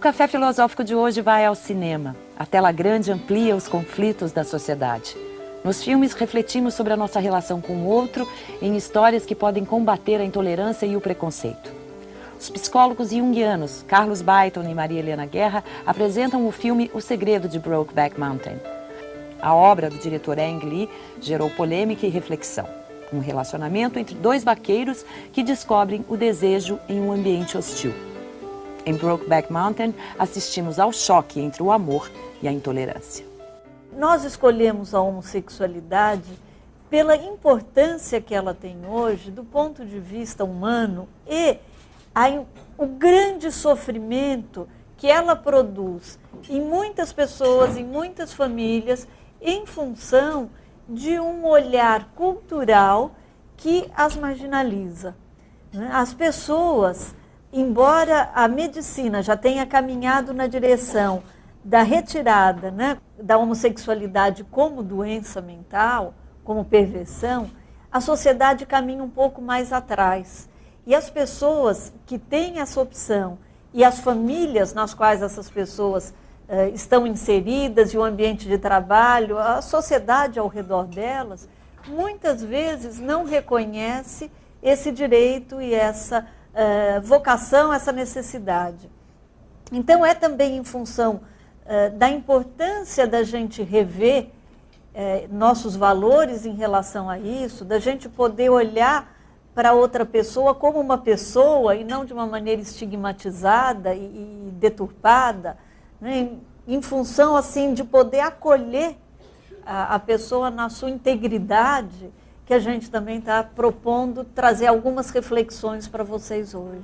Café Filosófico de hoje vai ao cinema. A tela grande amplia os conflitos da sociedade. Nos filmes, refletimos sobre a nossa relação com o outro em histórias que podem combater a intolerância e o preconceito. Os psicólogos junguianos Carlos Baiton e Maria Helena Guerra apresentam o filme O Segredo de Brokeback Mountain. A obra do diretor Ang Lee gerou polêmica e reflexão. Um relacionamento entre dois vaqueiros que descobrem o desejo em um ambiente hostil. Em Brokeback Mountain, assistimos ao choque entre o amor e a intolerância. Nós escolhemos a homossexualidade pela importância que ela tem hoje do ponto de vista humano e o grande sofrimento que ela produz em muitas pessoas, em muitas famílias, em função de um olhar cultural que as marginaliza. As pessoas, embora a medicina já tenha caminhado na direção da retirada, da homossexualidade como doença mental, como perversão, a sociedade caminha um pouco mais atrás. E as pessoas que têm essa opção e as famílias nas quais essas pessoas estão inseridas e o ambiente de trabalho, a sociedade ao redor delas, muitas vezes não reconhece esse direito e essa vocação, essa necessidade. Então, é também em função da importância da gente rever nossos valores em relação a isso, da gente poder olhar para outra pessoa como uma pessoa e não de uma maneira estigmatizada e deturpada, né? Em função assim, de poder acolher a pessoa na sua integridade, que a gente também está propondo trazer algumas reflexões para vocês hoje.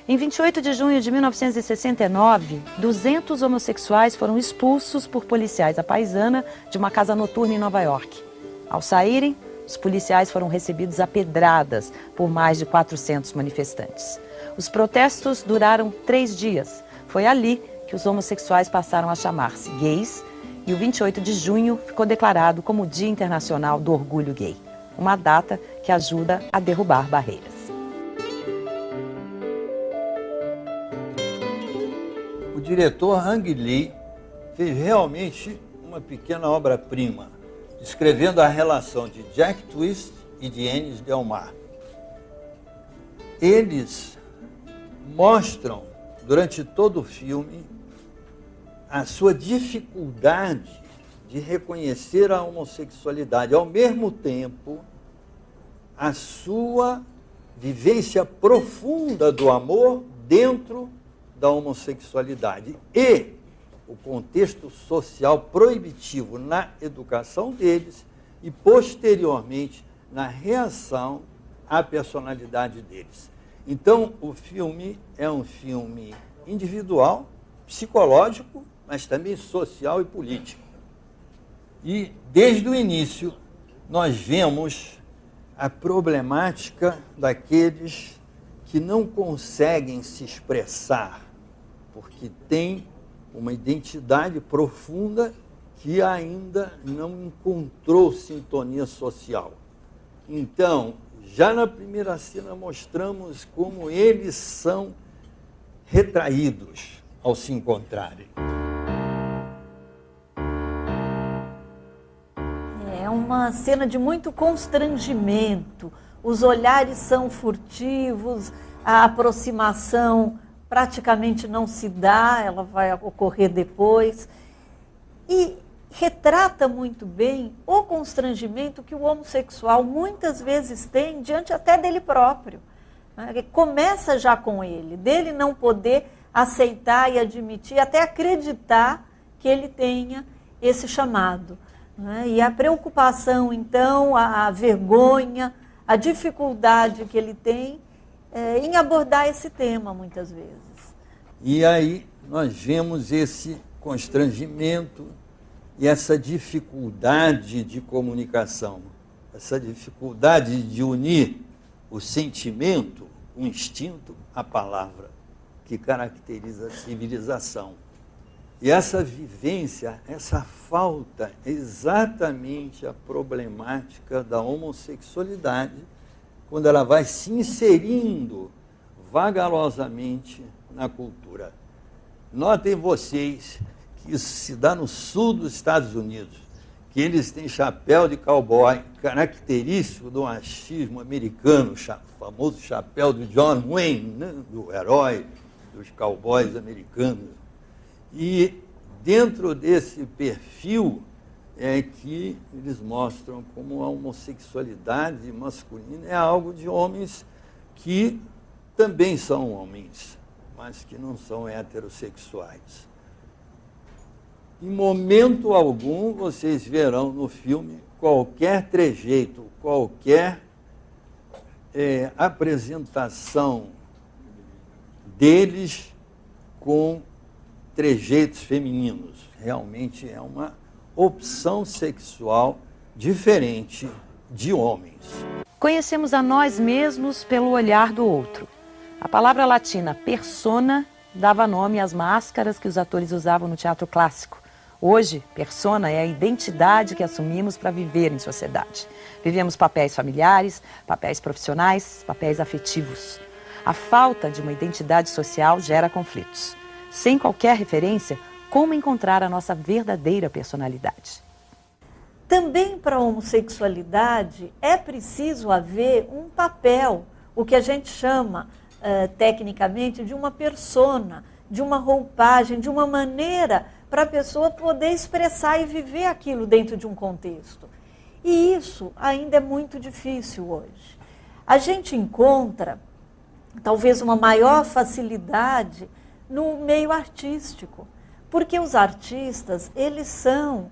Em 28 de junho de 1969, 200 homossexuais foram expulsos por policiais à paisana de uma casa noturna em Nova York. Ao saírem, os policiais foram recebidos a pedradas por mais de 400 manifestantes. Os protestos duraram 3 dias. Foi ali que os homossexuais passaram a chamar-se gays e o 28 de junho ficou declarado como o Dia Internacional do Orgulho Gay. Uma data que ajuda a derrubar barreiras. O diretor Ang Lee fez realmente uma pequena obra-prima, descrevendo a relação de Jack Twist e de Ennis Del Mar. Eles mostram, durante todo o filme, a sua dificuldade de reconhecer a homossexualidade, ao mesmo tempo, a sua vivência profunda do amor dentro da homossexualidade e o contexto social proibitivo na educação deles e, posteriormente, na reação à personalidade deles. Então, o filme é um filme individual, psicológico, mas também social e político. E, desde o início, nós vemos a problemática daqueles que não conseguem se expressar, porque têm uma identidade profunda que ainda não encontrou sintonia social. Então, já na primeira cena mostramos como eles são retraídos ao se encontrarem. É uma cena de muito constrangimento, os olhares são furtivos, a aproximação praticamente não se dá, ela vai ocorrer depois. E retrata muito bem o constrangimento que o homossexual muitas vezes tem diante até dele próprio. Começa já com ele, dele não poder aceitar e admitir, até acreditar que ele tenha esse chamado. E a preocupação, então, a vergonha, a dificuldade que ele tem em abordar esse tema, muitas vezes. E aí nós vemos esse constrangimento e essa dificuldade de comunicação, essa dificuldade de unir o sentimento, o instinto, à palavra, que caracteriza a civilização. E essa vivência, essa falta, é exatamente a problemática da homossexualidade, quando ela vai se inserindo vagarosamente na cultura. Notem vocês que isso se dá no sul dos Estados Unidos, que eles têm chapéu de cowboy, característico do machismo americano, o famoso chapéu do John Wayne, né, do herói dos cowboys americanos. E dentro desse perfil é que eles mostram como a homossexualidade masculina é algo de homens que também são homens, mas que não são heterossexuais. Em momento algum, vocês verão no filme qualquer trejeito, qualquer apresentação deles com trejeitos femininos. Realmente é uma opção sexual diferente de homens. Conhecemos a nós mesmos pelo olhar do outro. A palavra latina persona dava nome às máscaras que os atores usavam no teatro clássico. Hoje, persona é a identidade que assumimos para viver em sociedade. Vivemos papéis familiares, papéis profissionais, papéis afetivos. A falta de uma identidade social gera conflitos. Sem qualquer referência, como encontrar a nossa verdadeira personalidade? Também para a homossexualidade é preciso haver um papel, o que a gente chama tecnicamente de uma persona, de uma roupagem, de uma maneira para a pessoa poder expressar e viver aquilo dentro de um contexto. E isso ainda é muito difícil hoje. A gente encontra talvez uma maior facilidade no meio artístico, porque os artistas, eles são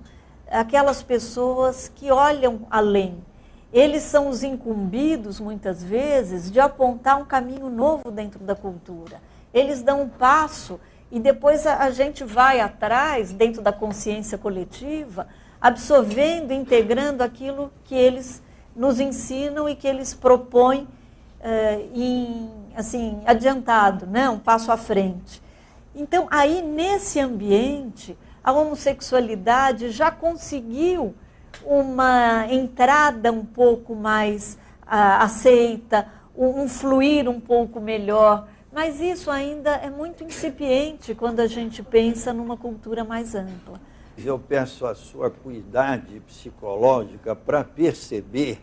aquelas pessoas que olham além. Eles são os incumbidos, muitas vezes, de apontar um caminho novo dentro da cultura. Eles dão um passo e depois a gente vai atrás, dentro da consciência coletiva, absorvendo, integrando aquilo que eles nos ensinam e que eles propõem adiantado, né? Um passo à frente. Então, aí, nesse ambiente, a homossexualidade já conseguiu uma entrada um pouco mais aceita, um fluir um pouco melhor, mas isso ainda é muito incipiente quando a gente pensa numa cultura mais ampla. Eu peço a sua cuidade psicológica para perceber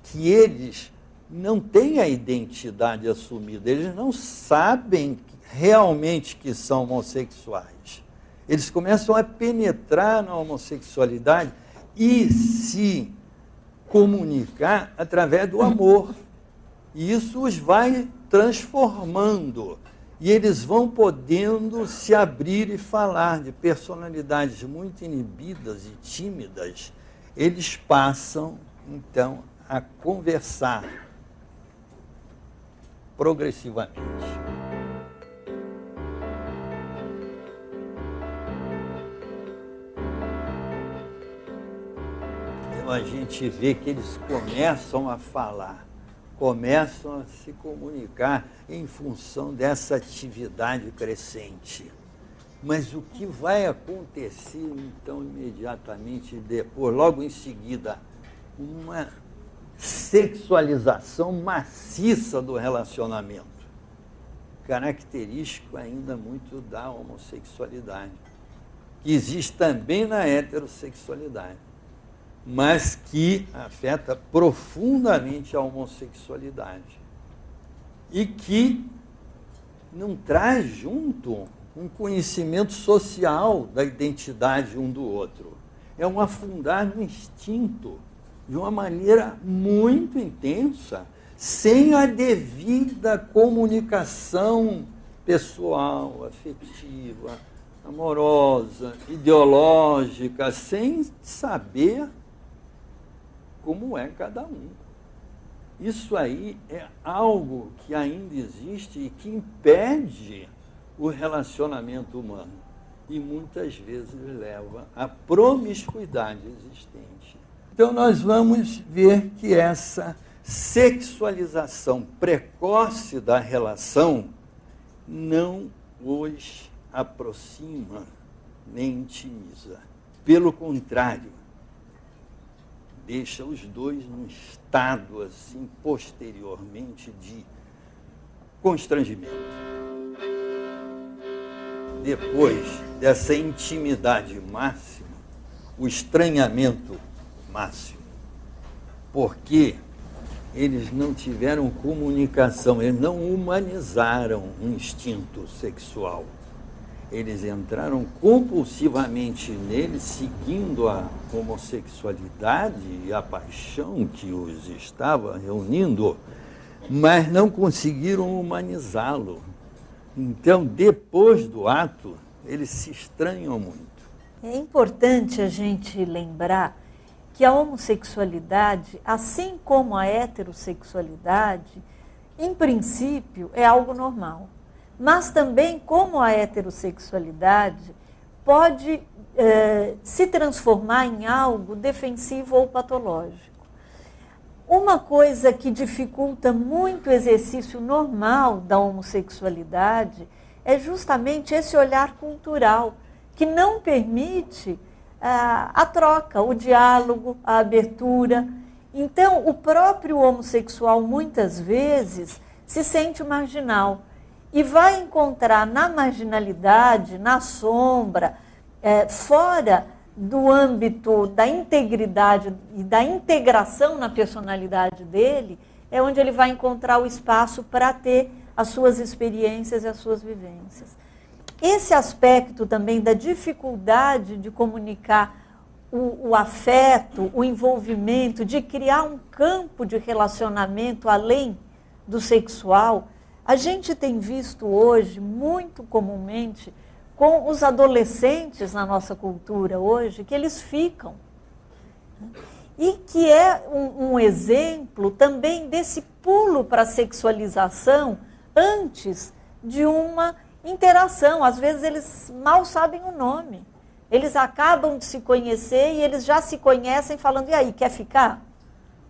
que eles não têm a identidade assumida, eles não sabem realmente que são homossexuais. Eles começam a penetrar na homossexualidade e se comunicar através do amor. E isso os vai transformando. E eles vão podendo se abrir e falar de personalidades muito inibidas e tímidas. Eles passam, então, a conversar progressivamente. Então a gente vê que eles começam a falar, começam a se comunicar em função dessa atividade crescente. Mas o que vai acontecer, então, imediatamente depois, logo em seguida, uma sexualização maciça do relacionamento, característico ainda muito da homossexualidade, que existe também na heterossexualidade, mas que afeta profundamente a homossexualidade e que não traz junto um conhecimento social da identidade um do outro. É um afundar no instinto, de uma maneira muito intensa, sem a devida comunicação pessoal, afetiva, amorosa, ideológica, sem saber como é cada um. Isso aí é algo que ainda existe e que impede o relacionamento humano e muitas vezes leva à promiscuidade existente. Então nós vamos ver que essa sexualização precoce da relação não os aproxima nem intimiza. Pelo contrário, deixa os dois num estado assim posteriormente de constrangimento. depois dessa intimidade máxima, o estranhamento máximo. Porque eles não tiveram comunicação, eles não humanizaram o instinto sexual. Eles entraram compulsivamente nele, seguindo a homossexualidade e a paixão que os estava reunindo, mas não conseguiram humanizá-lo. Então, depois do ato, eles se estranham muito. É importante a gente lembrar que a homossexualidade, assim como a heterossexualidade, em princípio é algo normal. Mas também, como a heterossexualidade pode se transformar em algo defensivo ou patológico. Uma coisa que dificulta muito o exercício normal da homossexualidade é justamente esse olhar cultural, que não permite a troca, o diálogo, a abertura. Então, o próprio homossexual, muitas vezes, se sente marginal e vai encontrar na marginalidade, na sombra, fora do âmbito da integridade e da integração na personalidade dele, é onde ele vai encontrar o espaço para ter as suas experiências e as suas vivências. Esse aspecto também da dificuldade de comunicar o afeto, o envolvimento, de criar um campo de relacionamento além do sexual, a gente tem visto hoje, muito comumente, com os adolescentes na nossa cultura hoje, que eles ficam. E que é um exemplo também desse pulo para a sexualização antes de uma interação. Às vezes eles mal sabem o nome. Eles acabam de se conhecer e eles já se conhecem falando, e aí, quer ficar?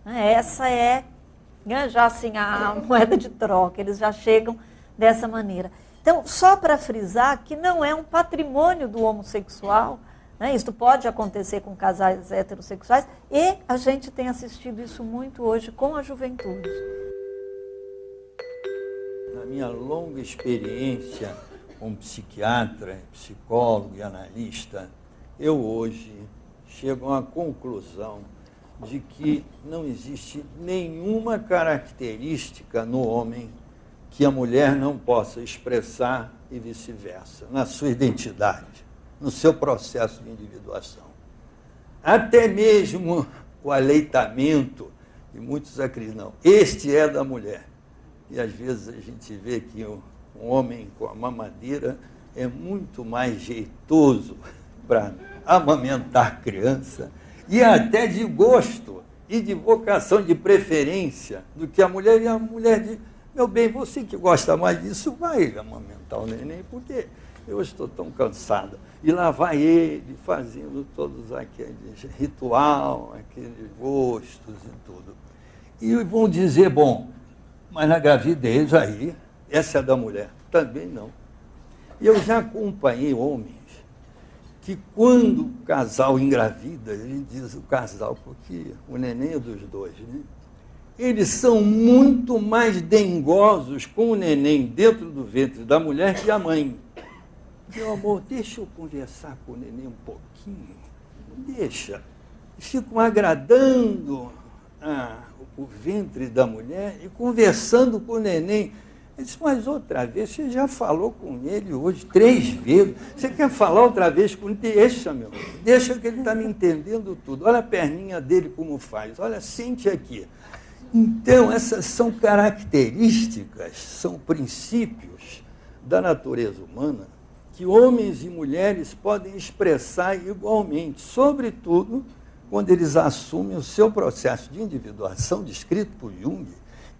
Essa é já assim a moeda de troca, eles já chegam dessa maneira. Então, só para frisar que não é um patrimônio do homossexual, isso pode acontecer com casais heterossexuais, e a gente tem assistido isso muito hoje com a juventude. Na minha longa experiência como psiquiatra, psicólogo e analista, eu hoje chego a uma conclusão de que não existe nenhuma característica no homem que a mulher não possa expressar e vice-versa, na sua identidade, no seu processo de individuação. Até mesmo o aleitamento, e muitos acreditam, este é da mulher. E às vezes a gente vê que um homem com a mamadeira é muito mais jeitoso para amamentar a criança, e até de gosto e de vocação, de preferência, do que a mulher. E a mulher diz, meu bem, você que gosta mais disso, vai amamentar o neném, porque eu estou tão cansada. E lá vai ele fazendo todos aqueles ritual, aqueles gostos e tudo. E vão dizer, bom, mas na gravidez aí, essa é da mulher. Também não. E eu já acompanhei homens que quando o casal engravida, a gente diz o casal, porque o neném é dos dois, né? Eles são muito mais dengosos com o neném dentro do ventre da mulher que a mãe. Meu amor, deixa eu conversar com o neném um pouquinho. Deixa. Ficam agradando o ventre da mulher e conversando com o neném. Ele disse, mas outra vez, você já falou com ele hoje 3 vezes. Você quer falar outra vez com ele? Deixa, meu amor. Deixa que ele está me entendendo tudo. Olha a perninha dele como faz. Olha, sente aqui. Então, essas são características, são princípios da natureza humana que homens e mulheres podem expressar igualmente, sobretudo quando eles assumem o seu processo de individuação descrito por Jung,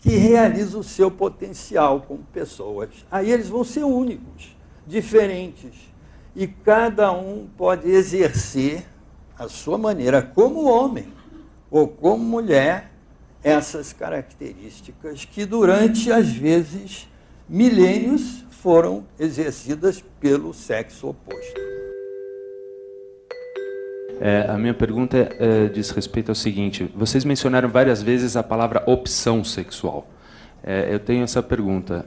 que realiza o seu potencial como pessoas. Aí eles vão ser únicos, diferentes, e cada um pode exercer a sua maneira, como homem ou como mulher, essas características que durante, às vezes, milênios foram exercidas pelo sexo oposto. A minha pergunta diz respeito ao seguinte, vocês mencionaram várias vezes a palavra opção sexual. Eu tenho essa pergunta.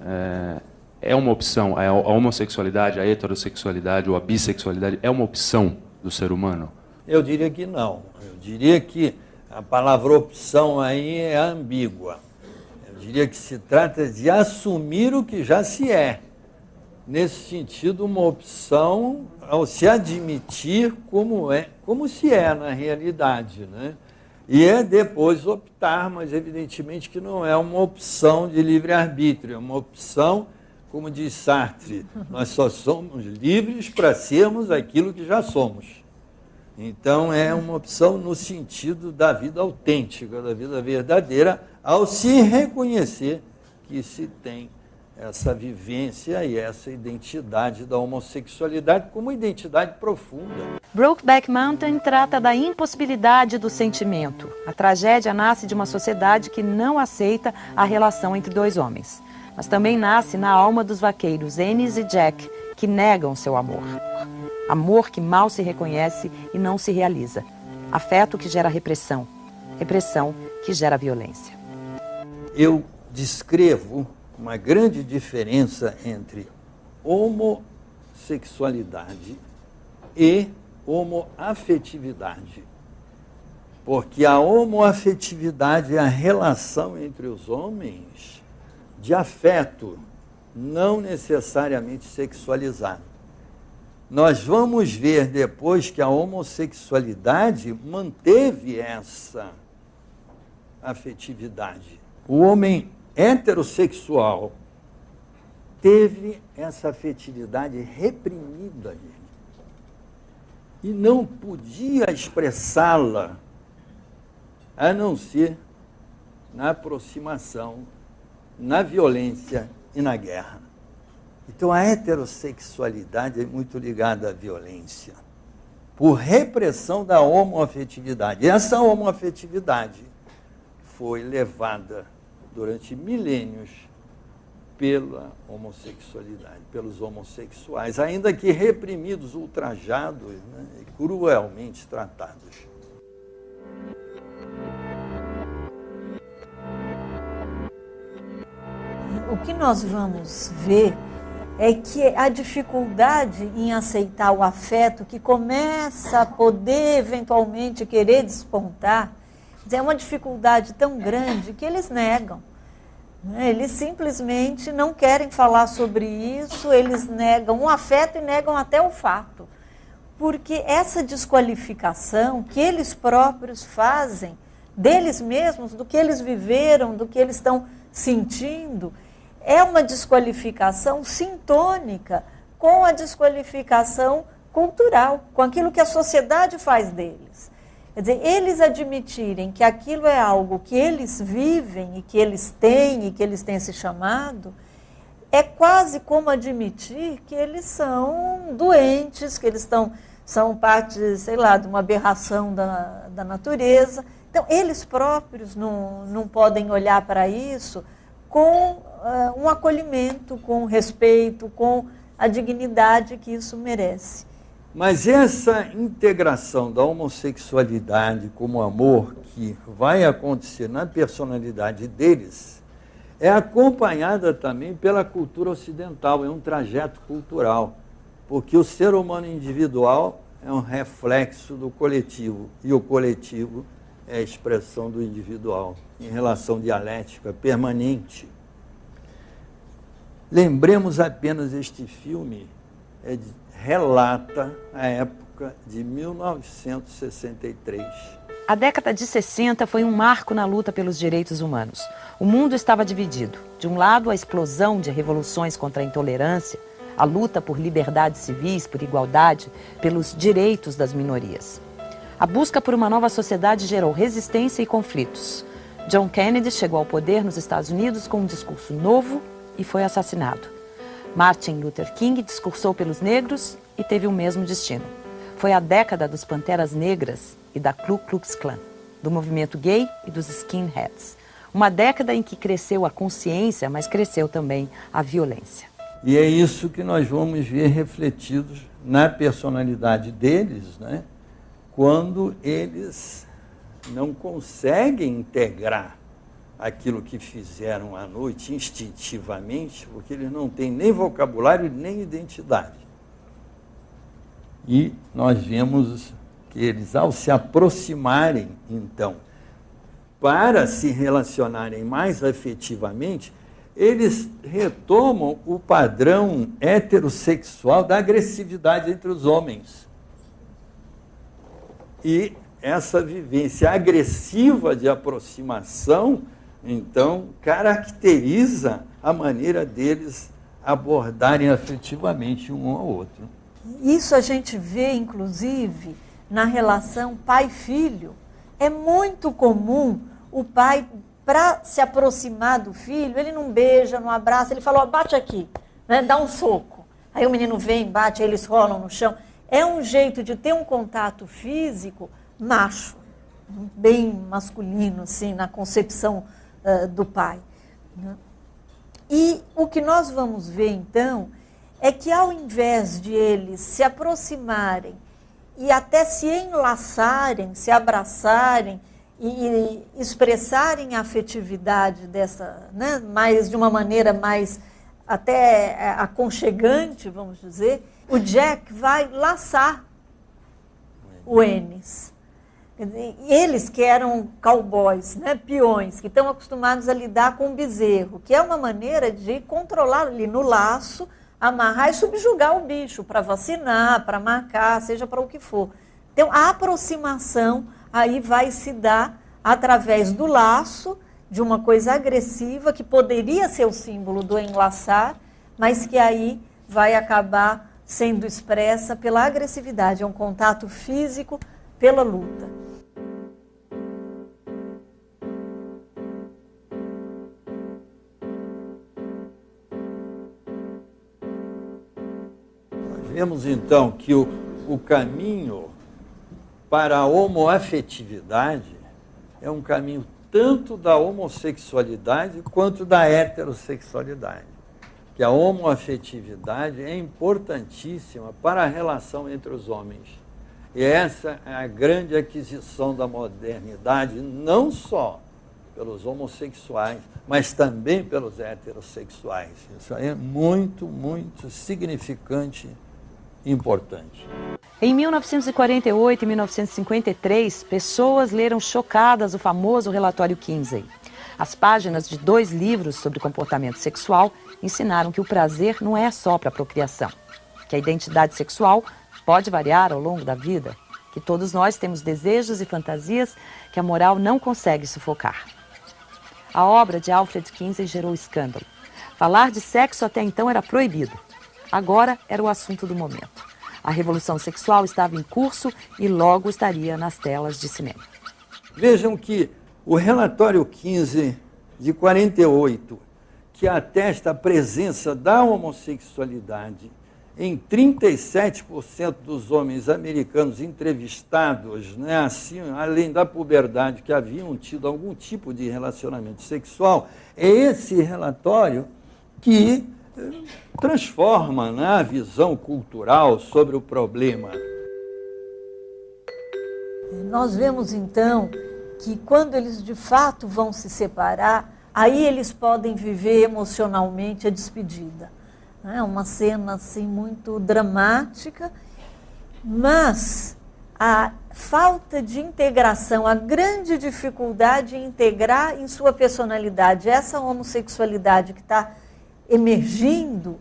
é uma opção? A homossexualidade, a heterossexualidade ou a bissexualidade é uma opção do ser humano? Eu diria que não. Eu diria que a palavra opção aí é ambígua. Eu diria que se trata de assumir o que já se é. Nesse sentido, uma opção ao se admitir como se é na realidade, né? E é depois optar, mas evidentemente que não é uma opção de livre-arbítrio, é uma opção, como diz Sartre, nós só somos livres para sermos aquilo que já somos. Então é uma opção no sentido da vida autêntica, da vida verdadeira, ao se reconhecer que se tem essa vivência e essa identidade da homossexualidade como identidade profunda. Brokeback Mountain trata da impossibilidade do sentimento. A tragédia nasce de uma sociedade que não aceita a relação entre dois homens. Mas também nasce na alma dos vaqueiros Ennis e Jack, que negam seu amor. Amor que mal se reconhece e não se realiza. Afeto que gera repressão. Repressão que gera violência. Eu descrevo uma grande diferença entre homossexualidade e homoafetividade. Porque a homoafetividade é a relação entre os homens de afeto, não necessariamente sexualizado. Nós vamos ver depois que a homossexualidade manteve essa afetividade. O homem heterossexual teve essa afetividade reprimida nele e não podia expressá-la a não ser na aproximação, na violência e na guerra. Então a heterossexualidade é muito ligada à violência, por repressão da homoafetividade. E essa homoafetividade foi levada durante milênios pela homossexualidade, pelos homossexuais, ainda que reprimidos, ultrajados, né, e cruelmente tratados. O que nós vamos ver é que a dificuldade em aceitar o afeto que começa a poder eventualmente querer despontar, é uma dificuldade tão grande que eles negam. Eles simplesmente não querem falar sobre isso, eles negam o afeto e negam até o fato. Porque essa desqualificação que eles próprios fazem deles mesmos, do que eles viveram, do que eles estão sentindo, é uma desqualificação sintônica com a desqualificação cultural, com aquilo que a sociedade faz deles. Quer dizer, eles admitirem que aquilo é algo que eles vivem e que eles têm esse chamado, é quase como admitir que eles são doentes, que eles são parte, sei lá, de uma aberração da natureza. Então, eles próprios não podem olhar para isso com um acolhimento, com respeito, com a dignidade que isso merece. Mas essa integração da homossexualidade como amor que vai acontecer na personalidade deles é acompanhada também pela cultura ocidental, é um trajeto cultural, porque o ser humano individual é um reflexo do coletivo e o coletivo é a expressão do individual em relação dialética permanente. Lembremos apenas este filme, relata a época de 1963. A década de 60 foi um marco na luta pelos direitos humanos. O mundo estava dividido. De um lado, a explosão de revoluções contra a intolerância, a luta por liberdades civis, por igualdade, pelos direitos das minorias. A busca por uma nova sociedade gerou resistência e conflitos. John Kennedy chegou ao poder nos Estados Unidos com um discurso novo e foi assassinado. Martin Luther King discursou pelos negros e teve o mesmo destino. Foi a década dos Panteras Negras e da Ku Klux Klan, do movimento gay e dos skinheads. Uma década em que cresceu a consciência, mas cresceu também a violência. E é isso que nós vamos ver refletidos na personalidade deles, né? Quando eles não conseguem integrar aquilo que fizeram à noite instintivamente, porque eles não têm nem vocabulário nem identidade. E nós vemos que eles, ao se aproximarem, então, para se relacionarem mais afetivamente, eles retomam o padrão heterossexual da agressividade entre os homens. E essa vivência agressiva de aproximação, então, caracteriza a maneira deles abordarem afetivamente um ao outro. Isso a gente vê, inclusive, na relação pai-filho. É muito comum o pai, para se aproximar do filho, ele não beija, não abraça, ele fala, ó, bate aqui, né, dá um soco. Aí o menino vem, bate, aí eles rolam no chão. É um jeito de ter um contato físico macho, bem masculino, assim, na concepção do pai. Né? E o que nós vamos ver, então, é que ao invés de eles se aproximarem e até se enlaçarem, se abraçarem e expressarem a afetividade dessa, né, mais, de uma maneira mais até aconchegante, vamos dizer, o Jack vai laçar o Ennis. Eles que eram cowboys, né, peões, que estão acostumados a lidar com o bezerro, que é uma maneira de controlar ali no laço, amarrar e subjugar o bicho, para vacinar, para marcar, seja para o que for. Então, a aproximação aí vai se dar através do laço, de uma coisa agressiva, que poderia ser o símbolo do enlaçar, mas que aí vai acabar sendo expressa pela agressividade. É um contato físico pela luta. Vemos, então, que o caminho para a homoafetividade é um caminho tanto da homossexualidade quanto da heterossexualidade. Que a homoafetividade é importantíssima para a relação entre os homens. E essa é a grande aquisição da modernidade, não só pelos homossexuais, mas também pelos heterossexuais. Isso aí é muito, muito significante e importante. Em 1948 e 1953, pessoas leram chocadas o famoso relatório Kinsey. As páginas de 2 livros sobre comportamento sexual ensinaram que o prazer não é só para a procriação, que a identidade sexual pode variar ao longo da vida, que todos nós temos desejos e fantasias que a moral não consegue sufocar. A obra de Alfred Kinsey gerou escândalo. Falar de sexo até então era proibido. Agora era o assunto do momento. A revolução sexual estava em curso e logo estaria nas telas de cinema. Vejam que o relatório 15 de 48, que atesta a presença da homossexualidade em 37% dos homens americanos entrevistados, né, assim, além da puberdade, que haviam tido algum tipo de relacionamento sexual, é esse relatório que transforma, né, a visão cultural sobre o problema. Nós vemos, então, que quando eles de fato vão se separar, aí eles podem viver emocionalmente a despedida. É uma cena assim, muito dramática, mas a falta de integração, a grande dificuldade em integrar em sua personalidade essa homossexualidade que está emergindo,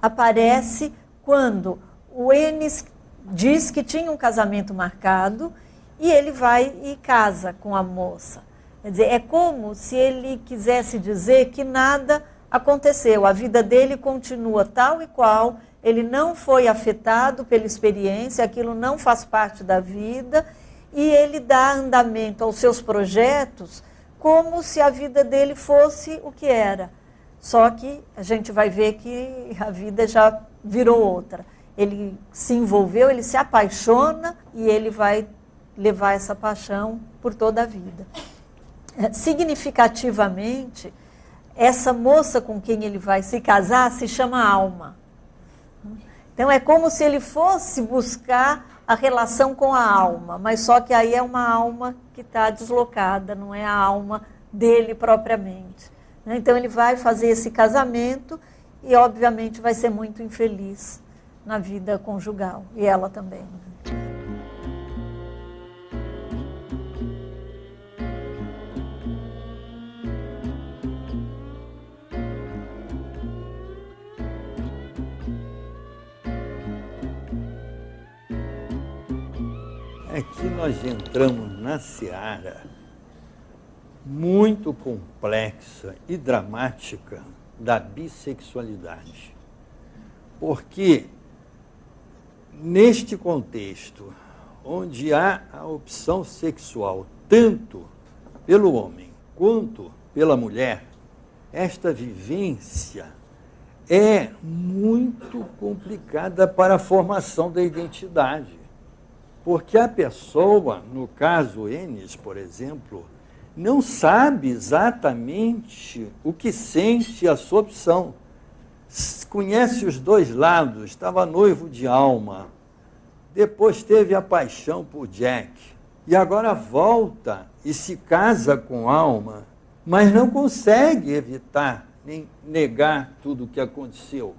aparece quando o Ennis diz que tinha um casamento marcado e ele vai e casa com a moça. Quer dizer, é como se ele quisesse dizer que nada aconteceu, a vida dele continua tal e qual, ele não foi afetado pela experiência, aquilo não faz parte da vida, e ele dá andamento aos seus projetos como se a vida dele fosse o que era. Só que a gente vai ver que a vida já virou outra. Ele se envolveu, ele se apaixona e ele vai levar essa paixão por toda a vida. Significativamente, essa moça com quem ele vai se casar se chama Alma. Então é como se ele fosse buscar a relação com a alma, mas só que aí é uma alma que está deslocada, não é a alma dele propriamente. Então ele vai fazer esse casamento e obviamente vai ser muito infeliz na vida conjugal, e ela também. Aqui nós entramos na seara muito complexa e dramática da bissexualidade. Porque neste contexto, onde há a opção sexual tanto pelo homem quanto pela mulher, esta vivência é muito complicada para a formação da identidade. Porque a pessoa, no caso Enes, por exemplo, não sabe exatamente o que sente a sua opção. Conhece os dois lados, estava noivo de Alma, depois teve a paixão por Jack, e agora volta e se casa com Alma, mas não consegue evitar nem negar tudo o que aconteceu.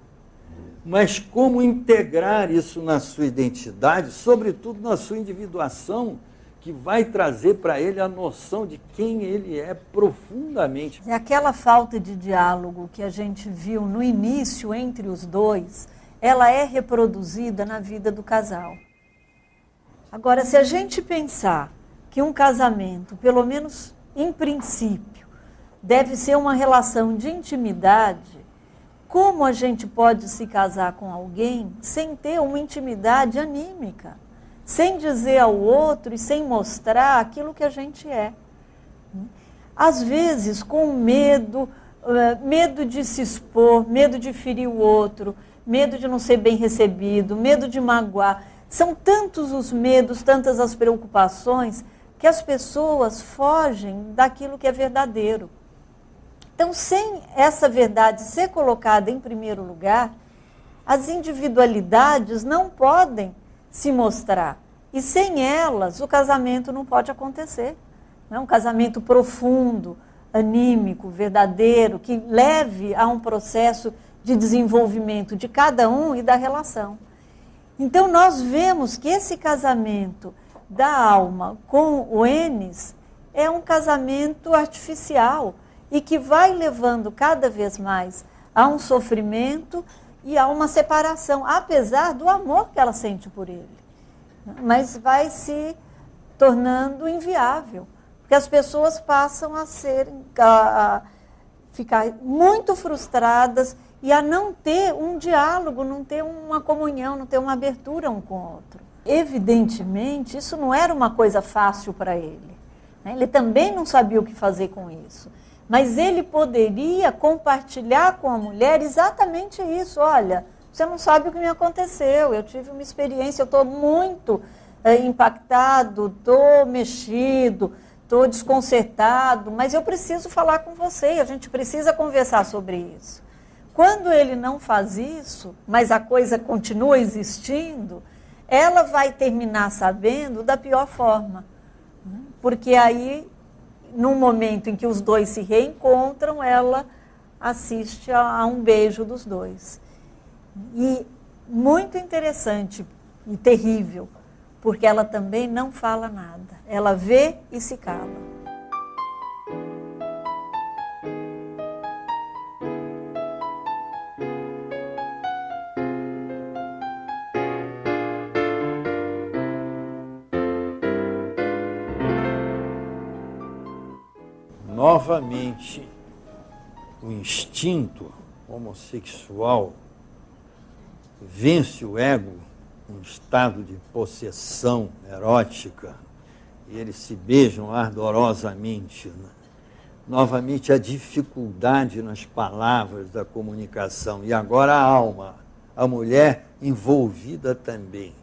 Mas como integrar isso na sua identidade, sobretudo na sua individuação, que vai trazer para ele a noção de quem ele é profundamente. E aquela falta de diálogo que a gente viu no início entre os dois, ela é reproduzida na vida do casal. Agora, se a gente pensar que um casamento, pelo menos em princípio, deve ser uma relação de intimidade, como a gente pode se casar com alguém sem ter uma intimidade anímica, sem dizer ao outro e sem mostrar aquilo que a gente é? Às vezes, com medo de se expor, medo de ferir o outro, medo de não ser bem recebido, medo de magoar. São tantos os medos, tantas as preocupações, que as pessoas fogem daquilo que é verdadeiro. Então, sem essa verdade ser colocada em primeiro lugar, as individualidades não podem se mostrar. E sem elas, o casamento não pode acontecer. Não é um casamento profundo, anímico, verdadeiro, que leve a um processo de desenvolvimento de cada um e da relação. Então, nós vemos que esse casamento da Alma com o Enes é um casamento artificial, e que vai levando cada vez mais a um sofrimento e a uma separação, apesar do amor que ela sente por ele. Mas vai se tornando inviável, porque as pessoas passam a ficar muito frustradas e a não ter um diálogo, não ter uma comunhão, não ter uma abertura um com o outro. Evidentemente, isso não era uma coisa fácil para ele. Ele também não sabia o que fazer com isso. Mas ele poderia compartilhar com a mulher exatamente isso. Olha, você não sabe o que me aconteceu, eu tive uma experiência, eu estou muito impactado, estou mexido, estou desconcertado, mas eu preciso falar com você, a gente precisa conversar sobre isso. Quando ele não faz isso, mas a coisa continua existindo, ela vai terminar sabendo da pior forma. Porque aí, num momento em que os dois se reencontram, ela assiste a um beijo dos dois. E muito interessante e terrível, porque ela também não fala nada. Ela vê e se cala. Novamente, o instinto homossexual vence o ego, um estado de possessão erótica, e eles se beijam ardorosamente. Novamente, a dificuldade nas palavras da comunicação. E agora a alma, a mulher envolvida também,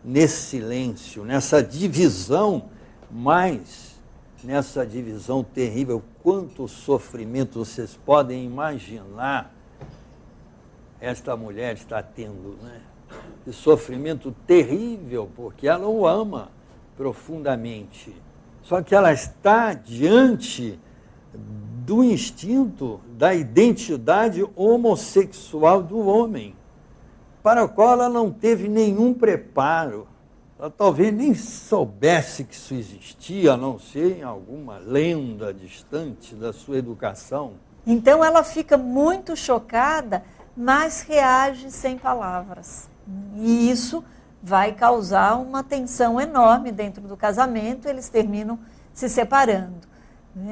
nesse silêncio, nessa divisão, mas nessa divisão terrível. Quanto sofrimento vocês podem imaginar esta mulher está tendo, né? Que sofrimento terrível, porque ela o ama profundamente. Só que ela está diante do instinto, da identidade homossexual do homem, para o qual ela não teve nenhum preparo. Ela talvez nem soubesse que isso existia, a não ser em alguma lenda distante da sua educação. Então ela fica muito chocada, mas reage sem palavras. E isso vai causar uma tensão enorme dentro do casamento, eles terminam se separando.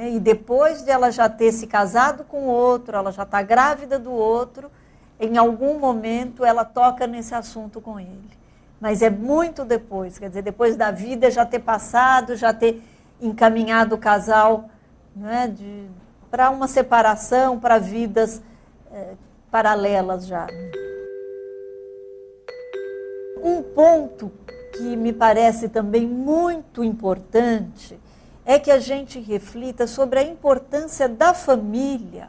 E depois de ela já ter se casado com o outro, ela já está grávida do outro, em algum momento ela toca nesse assunto com ele. Mas é muito depois, quer dizer, depois da vida já ter passado, já ter encaminhado o casal, né, para uma separação, para vidas paralelas já. Um ponto que me parece também muito importante é que a gente reflita sobre a importância da família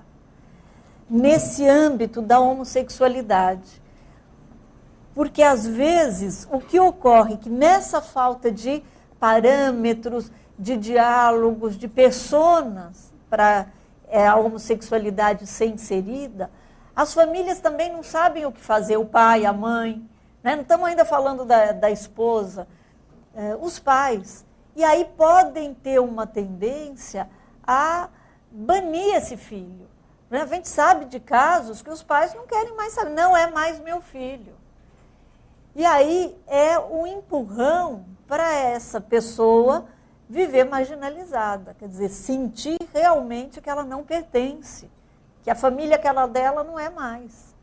nesse âmbito da homossexualidade. Porque, às vezes, o que ocorre é que nessa falta de parâmetros, de diálogos, de personas para a homossexualidade ser inserida, as famílias também não sabem o que fazer, o pai, a mãe, né? Não estamos ainda falando da esposa, os pais. E aí podem ter uma tendência a banir esse filho. Né? A gente sabe de casos que os pais não querem mais saber, não é mais meu filho. E aí é um empurrão para essa pessoa viver marginalizada, quer dizer, sentir realmente que ela não pertence, que a família dela não é mais.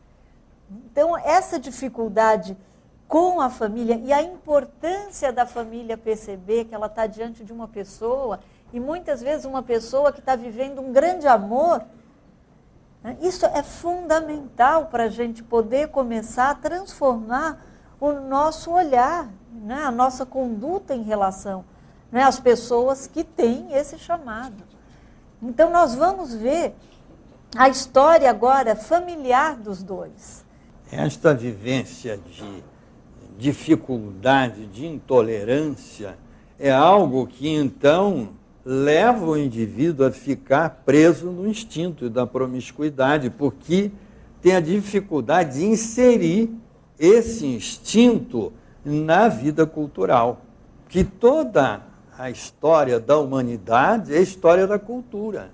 Então, essa dificuldade com a família e a importância da família perceber que ela está diante de uma pessoa, e muitas vezes uma pessoa que está vivendo um grande amor, né? Isso é fundamental para a gente poder começar a transformar o nosso olhar, né? A nossa conduta em relação, né, às pessoas que têm esse chamado. Então, nós vamos ver a história agora familiar dos dois. Esta vivência de dificuldade, de intolerância, é algo que, então, leva o indivíduo a ficar preso no instinto da promiscuidade, porque tem a dificuldade de inserir esse instinto na vida cultural. Que toda a história da humanidade é a história da cultura.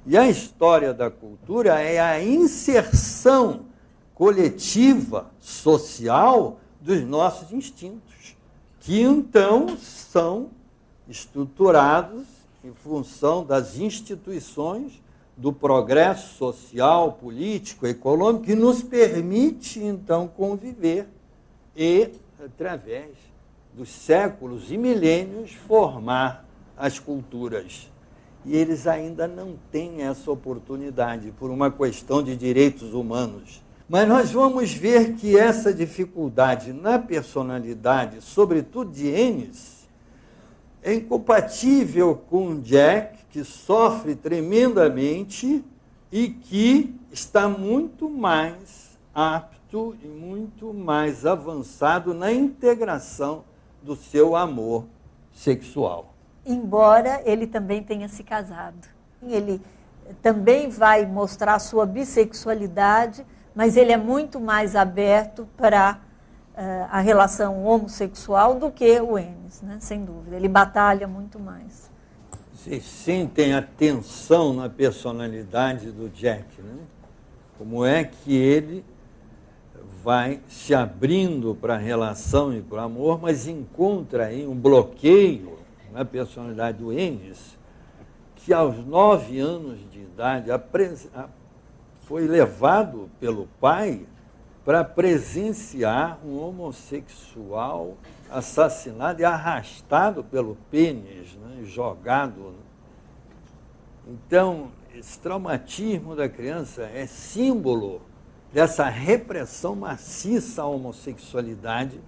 E a história da cultura é a inserção coletiva, social, dos nossos instintos, que então são estruturados em função das instituições do progresso social, político, econômico, que nos permite então conviver e, através dos séculos e milênios, formar as culturas. E eles ainda não têm essa oportunidade por uma questão de direitos humanos. Mas nós vamos ver que essa dificuldade na personalidade, sobretudo de Ennis, é incompatível com Jack, que sofre tremendamente e que está muito mais apto e muito mais avançado na integração do seu amor sexual. Embora ele também tenha se casado. Ele também vai mostrar a sua bissexualidade, mas ele é muito mais aberto para a relação homossexual do que o Ennis, né? Sem dúvida. Ele batalha muito mais. Vocês sentem a tensão na personalidade do Jack, né? Como é que ele vai se abrindo para a relação e para o amor, mas encontra aí um bloqueio na personalidade do Ennis, que aos 9 anos de idade foi levado pelo pai para presenciar um homossexual assassinado e arrastado pelo pênis, né, jogado. Então, esse traumatismo da criança é símbolo dessa repressão maciça à homossexualidade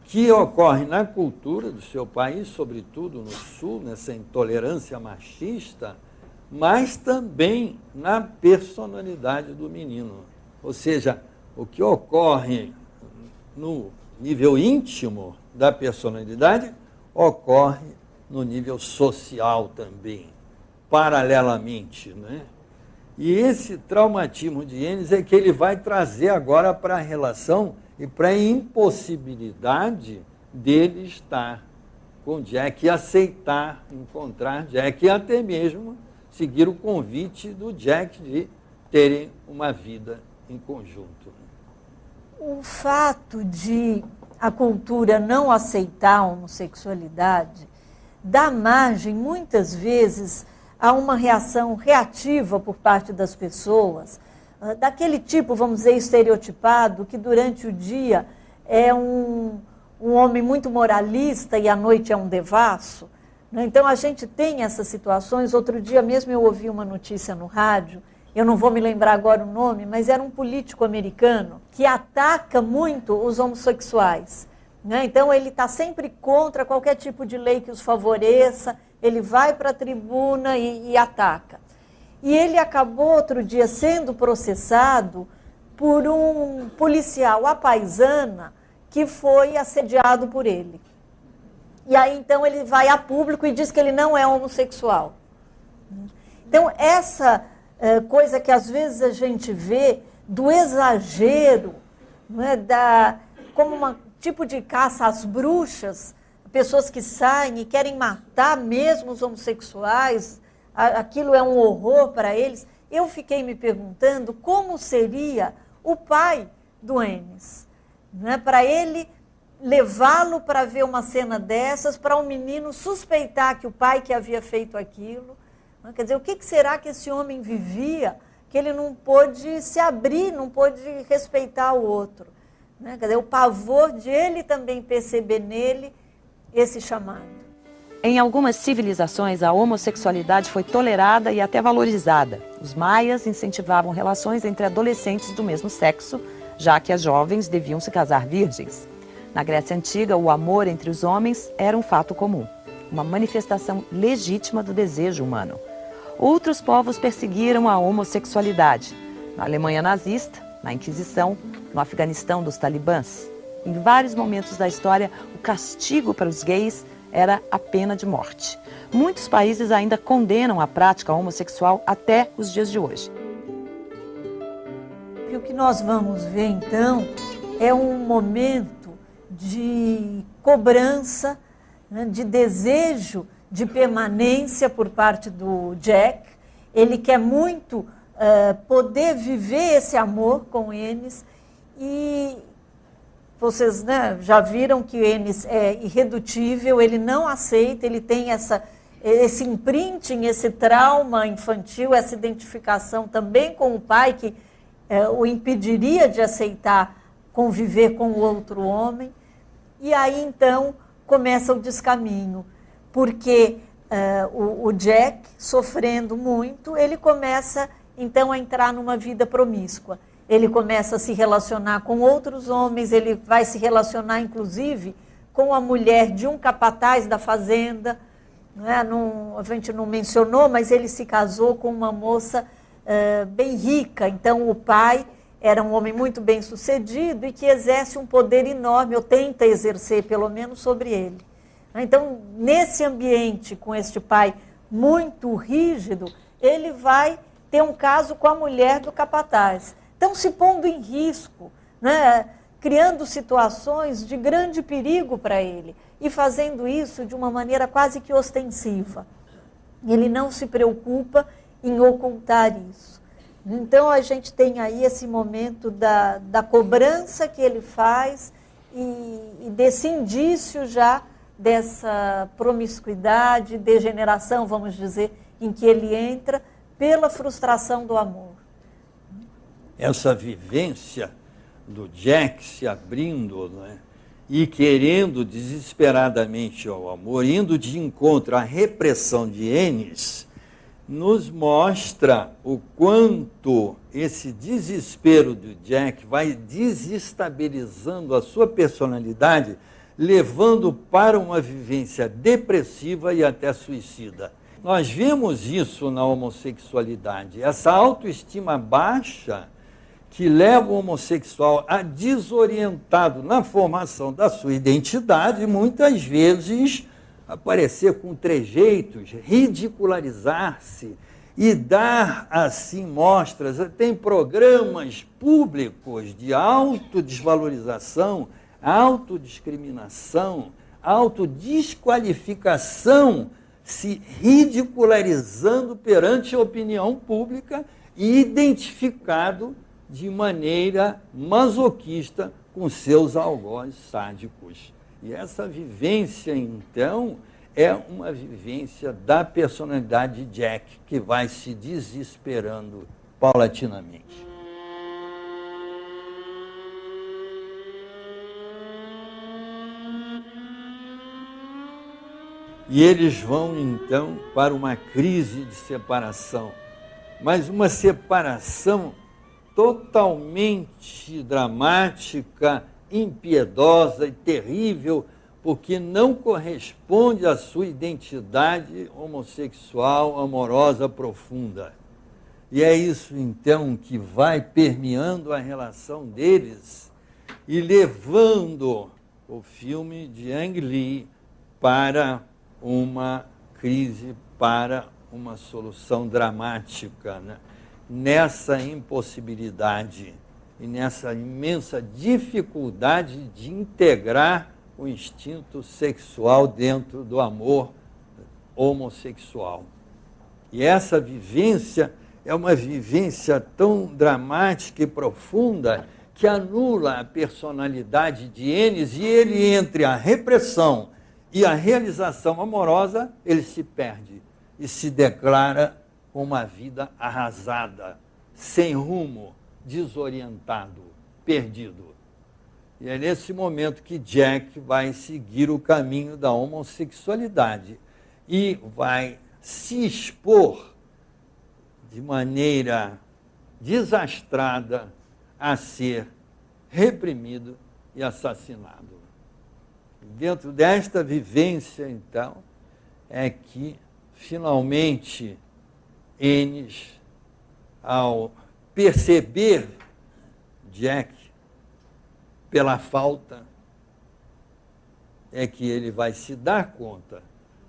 que ocorre na cultura do seu país, sobretudo no Sul, nessa intolerância machista, mas também na personalidade do menino. Ou seja, o que ocorre no nível íntimo da personalidade ocorre no nível social também. paralelamente, né? E esse traumatismo de Ennis é que ele vai trazer agora para a relação e para a impossibilidade dele estar com Jack e aceitar encontrar Jack e até mesmo seguir o convite do Jack de terem uma vida em conjunto. O fato de a cultura não aceitar a homossexualidade dá margem, muitas vezes, a uma reação reativa por parte das pessoas, daquele tipo, vamos dizer, estereotipado, que durante o dia é um homem muito moralista e à noite é um devasso. Né? Então, a gente tem essas situações. Outro dia mesmo eu ouvi uma notícia no rádio, eu não vou me lembrar agora o nome, mas era um político americano que ataca muito os homossexuais. Né? Então, ele está sempre contra qualquer tipo de lei que os favoreça, ele vai para a tribuna e ataca. E ele acabou outro dia sendo processado por um policial à paisana que foi assediado por ele. E aí, então, ele vai a público e diz que ele não é homossexual. Então, essa coisa que às vezes a gente vê do exagero, né, como um tipo de caça às bruxas, pessoas que saem e querem matar mesmo os homossexuais, aquilo é um horror para eles. Eu fiquei me perguntando como seria o pai do Ennis, né, para ele levá-lo para ver uma cena dessas, para um menino suspeitar que o pai que havia feito aquilo. Quer dizer, o que será que esse homem vivia, que ele não pôde se abrir, não pôde respeitar o outro? Né? Quer dizer, o pavor de ele também perceber nele esse chamado. Em algumas civilizações, a homossexualidade foi tolerada e até valorizada. Os maias incentivavam relações entre adolescentes do mesmo sexo, já que as jovens deviam se casar virgens. Na Grécia Antiga, o amor entre os homens era um fato comum, uma manifestação legítima do desejo humano. Outros povos perseguiram a homossexualidade. Na Alemanha nazista, na Inquisição, no Afeganistão dos talibãs. Em vários momentos da história, o castigo para os gays era a pena de morte. Muitos países ainda condenam a prática homossexual até os dias de hoje. E o que nós vamos ver, então, é um momento de cobrança, né, de desejo de permanência por parte do Jack. Ele quer muito poder viver esse amor com Ennis. E vocês, né, já viram que Ennis é irredutível, ele não aceita, ele tem esse imprinting, esse trauma infantil, essa identificação também com o pai, que o impediria de aceitar conviver com o outro homem. E aí, então, começa o descaminho, porque o Jack, sofrendo muito, ele começa, então, a entrar numa vida promíscua. Ele começa a se relacionar com outros homens, ele vai se relacionar, inclusive, com a mulher de um capataz da fazenda. Né? A gente não mencionou, mas ele se casou com uma moça bem rica. Então, o pai era um homem muito bem sucedido e que exerce um poder enorme, ou tenta exercer, pelo menos, sobre ele. Então, nesse ambiente, com este pai muito rígido, ele vai ter um caso com a mulher do capataz. Então, se pondo em risco, né, criando situações de grande perigo para ele e fazendo isso de uma maneira quase que ostensiva. Ele não se preocupa em ocultar isso. Então, a gente tem aí esse momento da cobrança que ele faz e desse indício já dessa promiscuidade, degeneração, vamos dizer, em que ele entra pela frustração do amor. Essa vivência do Jack se abrindo, né, e querendo desesperadamente ao amor, indo de encontro à repressão de Ennis, nos mostra o quanto esse desespero do Jack vai desestabilizando a sua personalidade, levando para uma vivência depressiva e até suicida. Nós vemos isso na homossexualidade, essa autoestima baixa que leva o homossexual a desorientado na formação da sua identidade, muitas vezes aparecer com trejeitos, ridicularizar-se e dar, assim, mostras. Tem programas públicos de autodesvalorização, autodiscriminação, autodesqualificação, se ridicularizando perante a opinião pública e identificado de maneira masoquista com seus algozes sádicos. E essa vivência, então, é uma vivência da personalidade de Jack, que vai se desesperando paulatinamente. E eles vão, então, para uma crise de separação, mas uma separação totalmente dramática, impiedosa e terrível, porque não corresponde à sua identidade homossexual, amorosa, profunda. E é isso, então, que vai permeando a relação deles e levando o filme de Ang Lee para uma crise, para uma solução dramática, né? Nessa impossibilidade e nessa imensa dificuldade de integrar o instinto sexual dentro do amor homossexual. E essa vivência é uma vivência tão dramática e profunda que anula a personalidade de Enes, e ele, entre a repressão e a realização amorosa, ele se perde e se declara com uma vida arrasada, sem rumo, desorientado, perdido. E é nesse momento que Jack vai seguir o caminho da homossexualidade e vai se expor de maneira desastrada a ser reprimido e assassinado. Dentro desta vivência, então, é que, finalmente, Enes, ao perceber Jack pela falta, é que ele vai se dar conta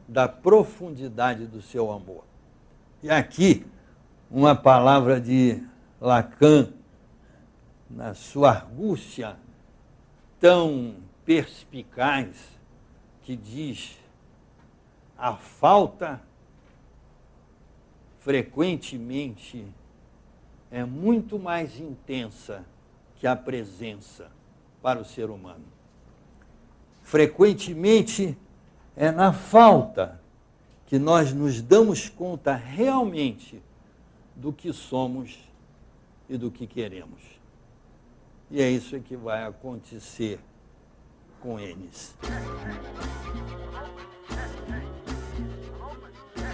da profundidade do seu amor. E aqui, uma palavra de Lacan, na sua argúcia tão perspicaz, que diz: a falta frequentemente é muito mais intensa que a presença para o ser humano. Frequentemente é na falta que nós nos damos conta realmente do que somos e do que queremos. E é isso que vai acontecer com eles.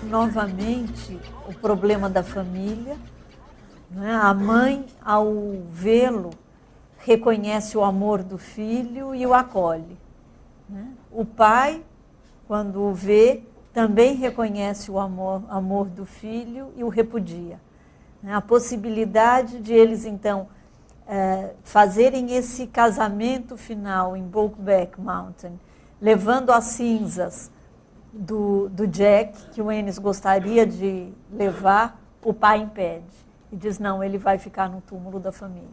Novamente, o problema da família, né? A mãe, ao vê-lo, reconhece o amor do filho e o acolhe, né? O pai, quando o vê, também reconhece o amor do filho e o repudia. A possibilidade de eles, então, fazerem esse casamento final em Brokeback Mountain, levando as cinzas do Jack, que o Ennis gostaria de levar, o pai impede. E diz, não, ele vai ficar no túmulo da família.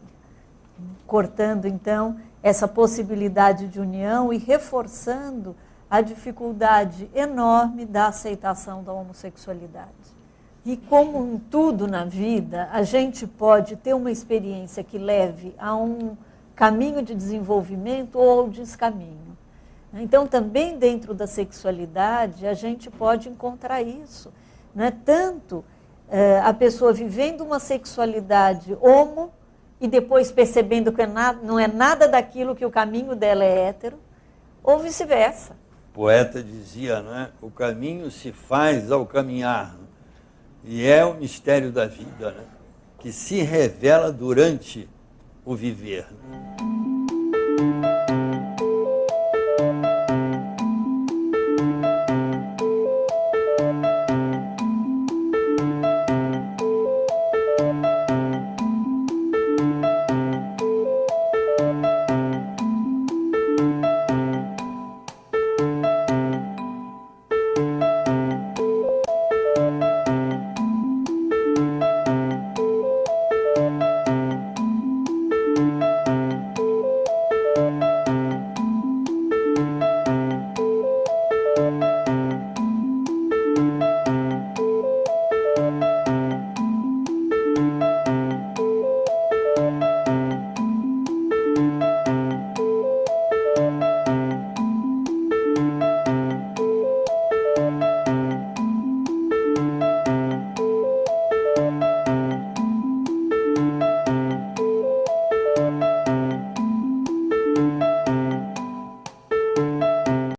Cortando, então, essa possibilidade de união e reforçando a dificuldade enorme da aceitação da homossexualidade. E como em tudo na vida, a gente pode ter uma experiência que leve a um caminho de desenvolvimento ou ao descaminho. Então, também dentro da sexualidade, a gente pode encontrar isso. Não é tanto a pessoa vivendo uma sexualidade homo e depois percebendo que não é nada daquilo que o caminho dela é hétero, ou vice-versa. O poeta dizia, não é? O caminho se faz ao caminhar. E é o mistério da vida, né? Que se revela durante o viver.